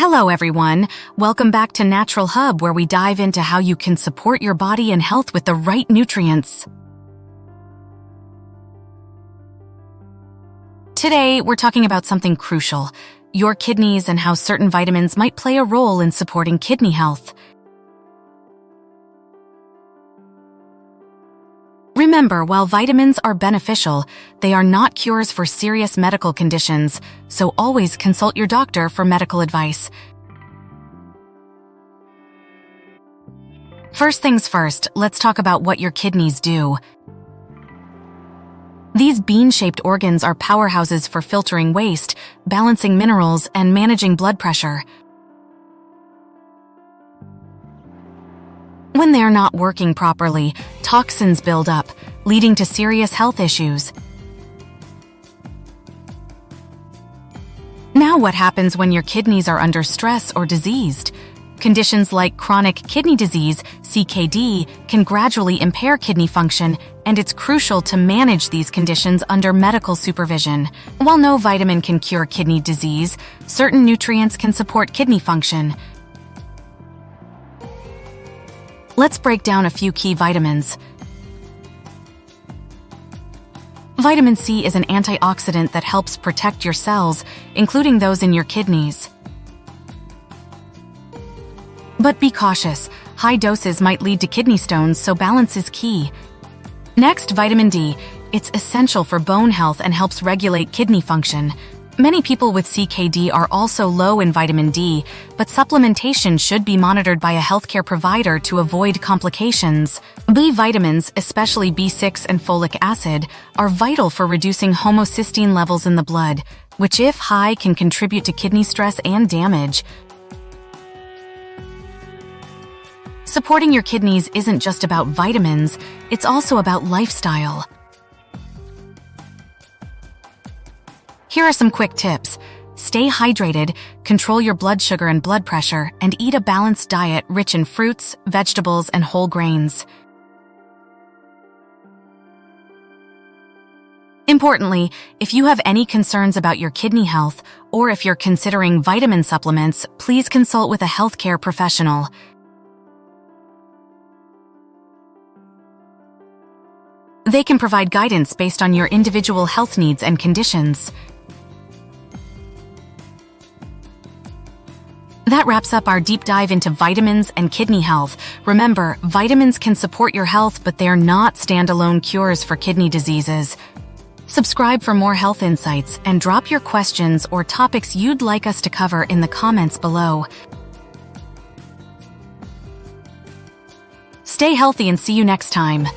Hello everyone, welcome back to Naturalhub, where we dive into how you can support your body and health with the right nutrients. Today, we're talking about something crucial, your kidneys and how certain vitamins might play a role in supporting kidney health. Remember, while vitamins are beneficial, they are not cures for serious medical conditions, so always consult your doctor for medical advice. First things first, let's talk about what your kidneys do. These bean-shaped organs are powerhouses for filtering waste, balancing minerals, and managing blood pressure. When they're not working properly, toxins build up, leading to serious health issues. Now, what happens when your kidneys are under stress or diseased? Conditions like chronic kidney disease, CKD, can gradually impair kidney function, and it's crucial to manage these conditions under medical supervision. While no vitamin can cure kidney disease, certain nutrients can support kidney function. Let's break down a few key vitamins. Vitamin C is an antioxidant that helps protect your cells, including those in your kidneys. But be cautious, high doses might lead to kidney stones, so balance is key. Next, vitamin D. It's essential for bone health and helps regulate kidney function. Many people with CKD are also low in vitamin D, but supplementation should be monitored by a healthcare provider to avoid complications. B vitamins, especially B6 and folic acid, are vital for reducing homocysteine levels in the blood, which, if high, can contribute to kidney stress and damage. Supporting your kidneys isn't just about vitamins, it's also about lifestyle. Here are some quick tips. Stay hydrated, control your blood sugar and blood pressure, and eat a balanced diet rich in fruits, vegetables, and whole grains. Importantly, if you have any concerns about your kidney health, or if you're considering vitamin supplements, please consult with a healthcare professional. They can provide guidance based on your individual health needs and conditions. That wraps up our deep dive into vitamins and kidney health. Remember, vitamins can support your health, but they're not standalone cures for kidney diseases. Subscribe for more health insights and drop your questions or topics you'd like us to cover in the comments below. Stay healthy and see you next time.